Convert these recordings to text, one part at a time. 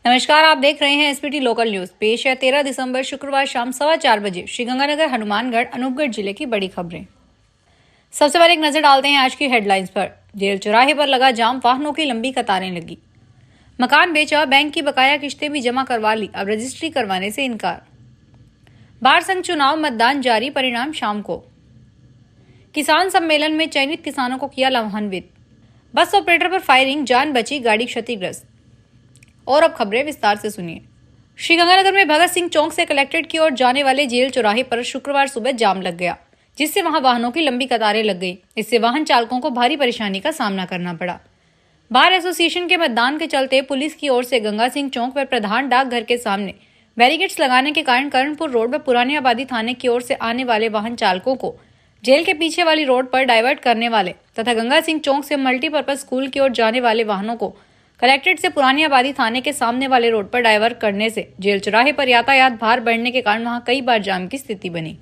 नमस्कार, आप देख रहे हैं एसपीटी लोकल न्यूज। पेश है 13 दिसंबर शुक्रवार शाम 4:15 बजे श्रीगंगानगर हनुमानगढ़ अनूपगढ़ जिले की बड़ी खबरें। सबसे पहले एक नजर डालते हैं आज की हेडलाइंस पर। जेल चौराहे पर लगा जाम, वाहनों की लंबी कतारें लगी। मकान बेचा, बैंक की बकाया किस्तें भी जमा करवा ली, अब रजिस्ट्री करवाने से इनकार। बार संघ चुनाव, मतदान जारी, परिणाम शाम को। किसान सम्मेलन में चयनित किसानों को किया लाभान्वित। बस ऑपरेटर पर फायरिंग, जान बची, गाड़ी क्षतिग्रस्त। और अब खबरें विस्तार से सुनिए। श्रीगंगानगर में भगत सिंह चौक से कलेक्ट्रेट की ओर जाने वाले जेल चौराहे पर शुक्रवार सुबह जाम लग गया, जिससे वहां वाहनों की लंबी कतारें लग गई। इससे वाहन चालकों को भारी परेशानी का सामना करना पड़ा। बार एसोसिएशन के मतदान के चलते पुलिस की ओर से गंगा सिंह चौक पर प्रधान डाकघर के सामने बैरिकेड्स लगाने के कारण करणपुर रोड पर पुरानी आबादी थाने की ओर से आने वाले वाहन चालकों को जेल के पीछे वाली रोड पर डाइवर्ट करने वाले तथा गंगा सिंह चौक से मल्टीपर्पज स्कूल की ओर जाने वाले वाहनों को कलेक्ट्रेट से पुरानी आबादी थाने के सामने वाले रोड पर डाइवर्ट करने से जेल चौराहे पर यातायात भार बढ़ने के कारण वहां कई बार जाम की स्थिति बनी।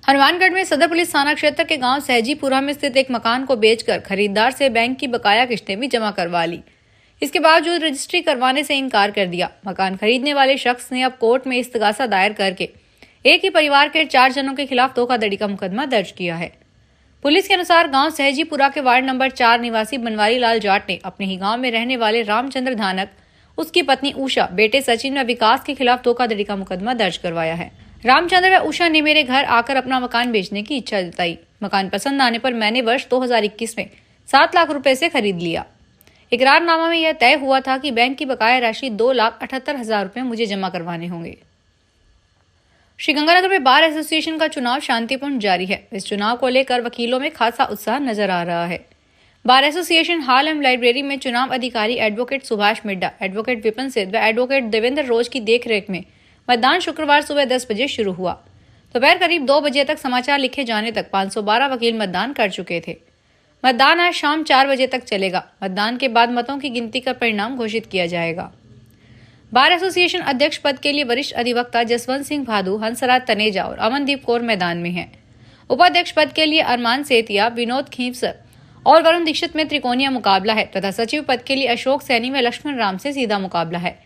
हनुमानगढ़ में सदर पुलिस थाना क्षेत्र के गांव सहजीपुरा में स्थित एक मकान को बेचकर खरीदार से बैंक की बकाया किस्तें भी जमा करवा ली। इसके बावजूद रजिस्ट्री करवाने से इनकार कर दिया। मकान खरीदने वाले शख्स ने अब कोर्ट में इस्तगासा दायर करके एक ही परिवार के 4 जनों के खिलाफ धोखाधड़ी का मुकदमा दर्ज किया है। पुलिस के अनुसार गांव सहजीपुरा के वार्ड नंबर 4 निवासी बनवारी लाल जाट ने अपने ही गांव में रहने वाले रामचंद्र धानक, उसकी पत्नी उषा, बेटे सचिन व विकास के खिलाफ धोखाधड़ी का मुकदमा दर्ज करवाया है। रामचंद्र व उषा ने मेरे घर आकर अपना मकान बेचने की इच्छा जताई। मकान पसंद आने पर मैंने वर्ष 2021 में 7 लाख रुपए से खरीद लिया। इकरारनामा में यह तय हुआ था कि बैंक की बकाया राशि 2,78,000 रुपए मुझे जमा करवाने होंगे। श्रीगंगानगर में बार एसोसिएशन का चुनाव शांतिपूर्ण जारी है। इस चुनाव को लेकर वकीलों में खासा उत्साह नजर आ रहा है। बार एसोसिएशन हॉल एवं लाइब्रेरी में चुनाव अधिकारी एडवोकेट सुभाष मिड्डा, एडवोकेट विपिन सिद्ध व एडवोकेट देवेंद्र रोज की देखरेख में मतदान शुक्रवार सुबह 10 बजे शुरू हुआ। दोपहर करीब 2 बजे तक समाचार लिखे जाने तक 512 वकील मतदान कर चुके थे। मतदान आज शाम 4 बजे तक चलेगा। मतदान के बाद मतों की गिनती का परिणाम घोषित किया जाएगा। बार एसोसिएशन अध्यक्ष पद के लिए वरिष्ठ अधिवक्ता जसवंत सिंह भादु, हंसराज तनेजा और अमनदीप कौर मैदान में हैं। उपाध्यक्ष पद के लिए अरमान सेतिया, विनोद खींवसर और वरुण दीक्षित में त्रिकोणीय मुकाबला है तथा सचिव पद के लिए अशोक सैनी व लक्ष्मण राम से सीधा मुकाबला है।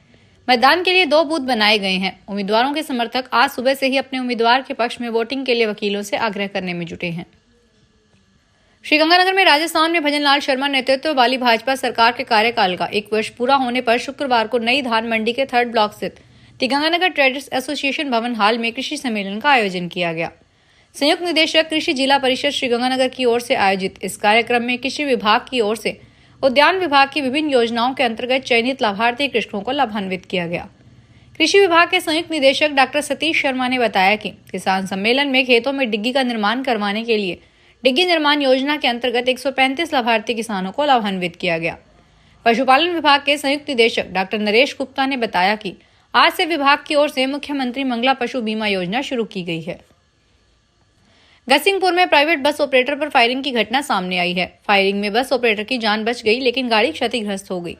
मैदान के लिए 2 बूथ बनाए गए हैं। उम्मीदवारों के समर्थक आज सुबह से ही अपने उम्मीदवार के पक्ष में वोटिंग के लिए वकीलों से आग्रह करने में जुटे हैं। श्रीगंगानगर में राजस्थान में भजन लाल शर्मा नेतृत्व वाली भाजपा सरकार के कार्यकाल का 1 वर्ष पूरा होने पर शुक्रवार को नई धान मंडी के 3rd ब्लॉक स्थित गंगानगर ट्रेडर्स एसोसिएशन भवन हॉल में कृषि सम्मेलन का आयोजन किया गया। संयुक्त निदेशक कृषि जिला परिषद श्रीगंगानगर की ओर से आयोजित इस कार्यक्रम में कृषि विभाग की ओर से उद्यान विभाग की विभिन्न योजनाओं के अंतर्गत चयनित लाभार्थी कृषकों को लाभान्वित किया गया। कृषि विभाग के संयुक्त निदेशक डॉक्टर सतीश शर्मा ने बताया कि किसान सम्मेलन में खेतों में डिग्गी का निर्माण करवाने के लिए डिग्गी निर्माण योजना के अंतर्गत 135 लाभार्थी किसानों को लाभान्वित किया गया। पशुपालन विभाग के संयुक्त निदेशक डॉक्टर नरेश गुप्ता ने बताया कि आज से विभाग की ओर से मुख्यमंत्री मंगला पशु बीमा योजना शुरू की गई है। गसिंगपुर में प्राइवेट बस ऑपरेटर पर फायरिंग की घटना सामने आई है। फायरिंग में बस ऑपरेटर की जान बच गई, लेकिन गाड़ी क्षतिग्रस्त हो गई।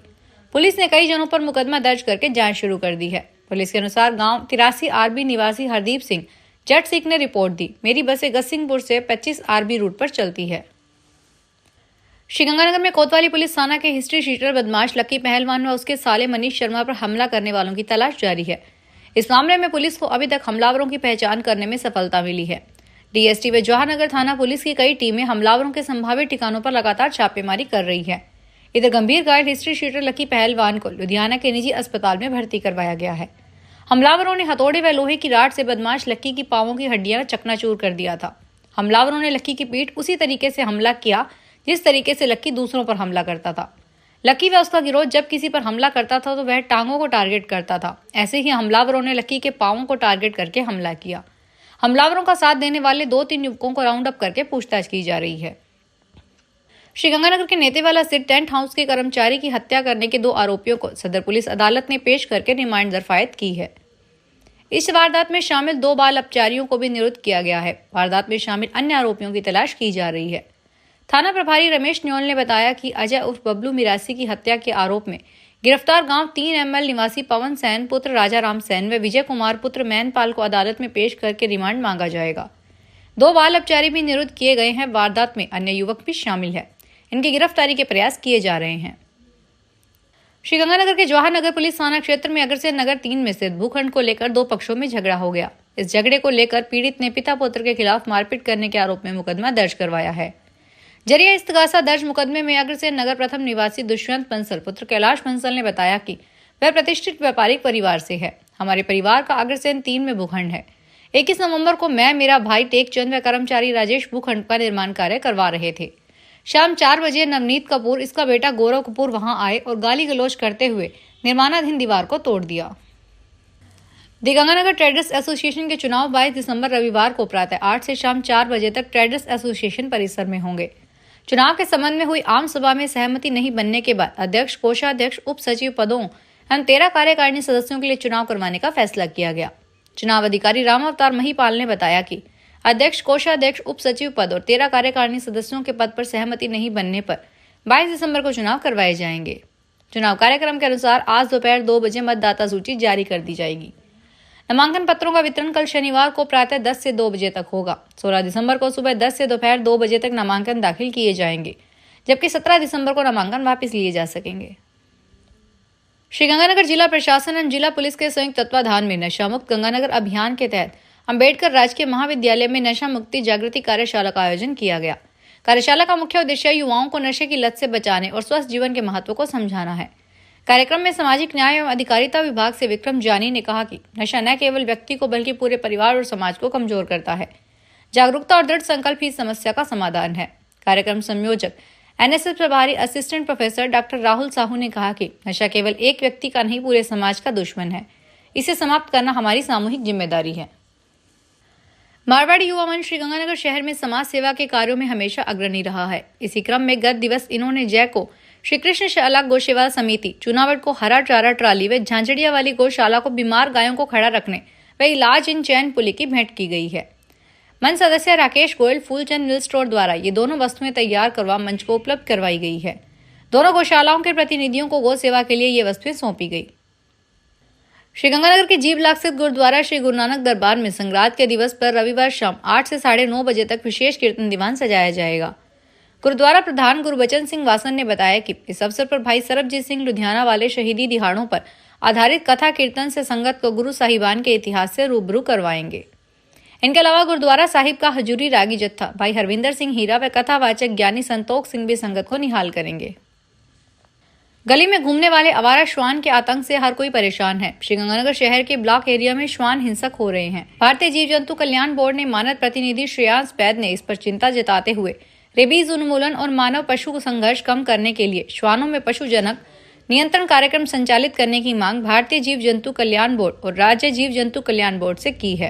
पुलिस ने कई जनों पर मुकदमा दर्ज करके जांच शुरू कर दी है। पुलिस के अनुसार गांव 83 आरबी निवासी हरदीप सिंह जट सिंह ने रिपोर्ट दी। मेरी बसें गसिंगपुर से 25 आरबी रूट पर चलती है। श्रीगंगानगर में कोतवाली पुलिस थाना के हिस्ट्री शीटर बदमाश लक्की पहलवान व उसके साले मनीष शर्मा पर हमला करने वालों की तलाश जारी है। इस मामले में पुलिस को अभी तक हमलावरों की पहचान करने में सफलता मिली है। डीएसटी व जवाहरनगर थाना पुलिस की कई टीमें हमलावरों के संभावित ठिकानों पर लगातार छापेमारी कर रही है। इधर गंभीर घायल हिस्ट्री शीटर लक्की पहलवान को लुधियाना के निजी अस्पताल में भर्ती करवाया गया है। हमलावरों ने हथौड़े व लोहे की राड से बदमाश लक्की की पांवों की हड्डियां चकनाचूर कर दिया था। हमलावरों ने लक्की की पीठ उसी तरीके से हमला किया जिस तरीके से लक्की दूसरों पर हमला करता था। लक्की व उसका गिरोह जब किसी पर हमला करता था तो वह टांगों को टारगेट करता था। ऐसे ही हमलावरों ने लक्की के पांवों को टारगेट करके हमला किया। हमलावरों का साथ देने वाले 2-3 युवकों को राउंड अप करके पूछताछ की जा रही है। श्रीगंगानगर के नेतेवाला स्थित टेंट हाउस के कर्मचारी की हत्या करने के 2 आरोपियों को सदर पुलिस अदालत ने पेश करके रिमांड दरफायत की है। इस वारदात में शामिल 2 बाल अपचारियों को भी निरुद्ध किया गया है। वारदात में शामिल अन्य आरोपियों की तलाश की जा रही है। थाना प्रभारी रमेश न्योल ने बताया कि अजय उर्फ बबलू मिरासी की हत्या के आरोप में गिरफ्तार गांव 3 ML निवासी पवन सैन पुत्र राजा राम सैन व विजय कुमार पुत्र मैनपाल को अदालत में पेश करके रिमांड मांगा जाएगा। 2 बाल अपचारी भी निरुद्ध किए गए हैं। वारदात में अन्य युवक भी शामिल है। इनकी गिरफ्तारी के प्रयास किए जा रहे हैं। श्रीगंगानगर के जवाहर नगर पुलिस थाना क्षेत्र में अग्रसेन नगर 3 में स्थित भूखंड को लेकर दो पक्षों में झगड़ा हो गया। इस झगड़े को लेकर पीड़ित ने पिता पुत्र के खिलाफ मारपीट करने के आरोप में मुकदमा दर्ज करवाया है। जरिए इस्तगासा दर्ज मुकदमे में अग्रसेन नगर प्रथम निवासी दुष्यंत बंसल पुत्र कैलाश बंसल ने बताया कि वह प्रतिष्ठित व्यापारिक परिवार से है। हमारे परिवार का अग्रसेन 3 में भूखंड है। 21 नवंबर को मैं, मेरा भाई टेकचंद व कर्मचारी राजेश भूखंड का निर्माण कार्य करवा रहे थे। शाम 4 बजे नवनीत कपूर, इसका बेटा गौरव कपूर वहां आए और गाली गलौज करते हुए निर्माणाधीन दीवार को तोड़ दिया। दी गंगानगर ट्रेडर्स एसोसिएशन के चुनाव 22 दिसंबर रविवार को प्रातः 8 से शाम 4 बजे तक ट्रेडर्स एसोसिएशन परिसर में होंगे। चुनाव के संबंध में हुई आम सभा में सहमति नहीं बनने के बाद अध्यक्ष, कोषाध्यक्ष, उप सचिव पदों एवं 13 कार्यकारिणी सदस्यों के लिए चुनाव करवाने का फैसला किया गया। चुनाव अधिकारी राम अवतार महिपाल ने बताया कि अध्यक्ष, कोषाध्यक्ष, उप सचिव पद और 13 कार्यकारिणी सदस्यों के पद पर सहमति नहीं बनने पर 22 दिसंबर को चुनाव करवाए जाएंगे। चुनाव कार्यक्रम के अनुसार आज दोपहर 2 बजे मतदाता सूची जारी कर दी जाएगी। नामांकन पत्रों का वितरण कल शनिवार को प्रातः 10 से 2 बजे तक होगा। 16 दिसंबर को सुबह 10 से दोपहर 2 बजे तक नामांकन दाखिल किए जाएंगे, जबकि 17 दिसंबर को नामांकन वापस लिए जा सकेंगे। श्रीगंगानगर जिला प्रशासन एवं जिला पुलिस के संयुक्त तत्वाधान में नशा मुक्त गंगानगर अभियान के तहत अंबेडकर राजकीय महाविद्यालय में नशा मुक्ति जागृति कार्यशाला का आयोजन किया गया। कार्यशाला का मुख्य उद्देश्य युवाओं को नशे की लत से बचाने और स्वस्थ जीवन के महत्व को समझाना है। कार्यक्रम में सामाजिक न्याय एवं अधिकारिता विभाग से विक्रम जानी ने कहा कि नशा न केवल व्यक्ति को बल्कि पूरे परिवार और समाज को कमजोर करता है। जागरूकता और दृढ़ संकल्प ही समस्या का समाधान है। कार्यक्रम संयोजक एनएसएस प्रभारी assistant professor doctor Rahul Sahu ने कहा कि नशा केवल एक व्यक्ति का नहीं, पूरे समाज का दुश्मन है। इसे समाप्त करना हमारी सामूहिक जिम्मेदारी है। मारवाड़ी युवा मंच श्रीगंगानगर शहर में समाज सेवा के कार्यों में हमेशा अग्रणी रहा है। इसी क्रम में गत दिवस इन्होंने जय को श्री कृष्ण शाला गौसेवा समिति, चुनावट को हरा चारा ट्राली व झांझड़िया वाली गौशाला को बीमार गायों को खड़ा रखने व इलाज इन चैन पुली की भेंट की गई है। मंच सदस्य राकेश गोयल फूलचंद मिल स्टोर द्वारा ये दोनों वस्तुएं तैयार करवा मंच को उपलब्ध करवाई गई है। दोनों गौशालाओं के प्रतिनिधियों को गौ सेवा के लिए ये वस्तुएं सौंपी गई। श्रीगंगानगर के जीव लाख स्थित गुरुद्वारा श्री गुरु नानक दरबार में संक्रांत के दिवस पर रविवार शाम 8 से 9:30 बजे तक विशेष कीर्तन दीवान सजाया जाएगा। गुरुद्वारा प्रधान गुरबचन सिंह वासन ने बताया कि इस अवसर पर भाई सरबजीत सिंह लुधियाना वाले शहीदी दिहाड़ों पर आधारित कथा कीर्तन से संगत को गुरु साहिबान के इतिहास से रूबरू करवाएंगे। इनके अलावा गुरुद्वारा साहिब का हजूरी रागी जत्था भाई हरविंदर सिंह हीरा व कथावाचक ज्ञानी संतोख सिंह भी संगत को निहाल करेंगे। गली में घूमने वाले आवारा श्वान के आतंक से हर कोई परेशान है। श्रीगंगानगर शहर के ब्लॉक एरिया में श्वान हिंसक हो रहे हैं। भारतीय जीव जंतु कल्याण बोर्ड ने मानद प्रतिनिधि श्रेयांश वैद ने इस पर चिंता जताते हुए रेबीज उन्मूलन और मानव पशु संघर्ष कम करने के लिए श्वानों में पशुजनक नियंत्रण कार्यक्रम संचालित करने की मांग भारतीय जीव जंतु कल्याण बोर्ड और राज्य जीव जंतु कल्याण बोर्ड से की है।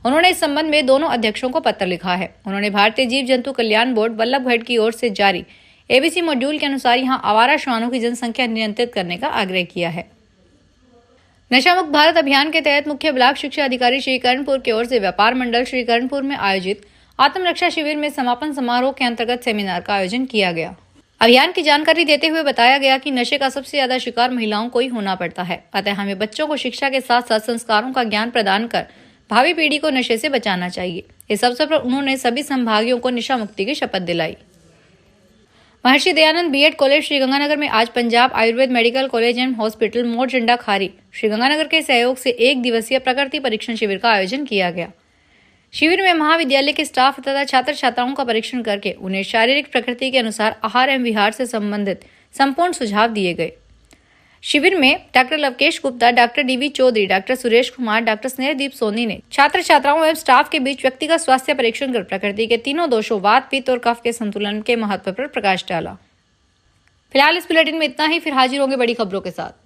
उन्होंने इस संबंध में दोनों अध्यक्षों को पत्र लिखा है। उन्होंने भारतीय जीव जंतु कल्याण बोर्ड वल्लभगढ़ की ओर से जारी एबीसी मॉड्यूल के अनुसार यहां आवारा श्वानों की जनसंख्या नियंत्रित करने का आग्रह किया है। नशा मुक्त भारत अभियान के तहत मुख्य ब्लॉक शिक्षा अधिकारी श्री कर्णपुर की ओर से व्यापार मंडल श्री कर्णपुर में आयोजित आत्मरक्षा शिविर में समापन समारोह के अंतर्गत सेमिनार का आयोजन किया गया। अभियान की जानकारी देते हुए बताया गया कि नशे का सबसे ज्यादा शिकार महिलाओं को ही होना पड़ता है। अतः हमें बच्चों को शिक्षा के साथ साथ संस्कारों का ज्ञान प्रदान कर भावी पीढ़ी को नशे से बचाना चाहिए। इस अवसर पर उन्होंने सभी संभागियों को नशा मुक्ति की शपथ दिलाई। महर्षि दयानंद बीएड कॉलेज श्रीगंगानगर में आज Punjab Ayurveda medical college and hospital मोड़ झंडा खारी श्रीगंगानगर के सहयोग से 1 दिवसीय प्रकृति परीक्षण शिविर का आयोजन किया गया। शिविर में महाविद्यालय के स्टाफ तथा छात्र छात्राओं का परीक्षण करके उन्हें शारीरिक प्रकृति के अनुसार आहार एवं विहार से संबंधित संपूर्ण सुझाव दिए गए। शिविर में doctor Lavkesh Gupta, doctor D V Chaudhary, doctor Suresh Kumar, doctor Snehdeep Soni ने छात्र छात्राओं एवं स्टाफ के बीच व्यक्तिगत स्वास्थ्य परीक्षण कर प्रकृति के तीनों दोषों वात, पित्त और कफ के संतुलन के महत्व पर प्रकाश डाला। फिलहाल इस बुलेटिन में इतना ही, फिर हाजिर होंगे बड़ी खबरों के साथ।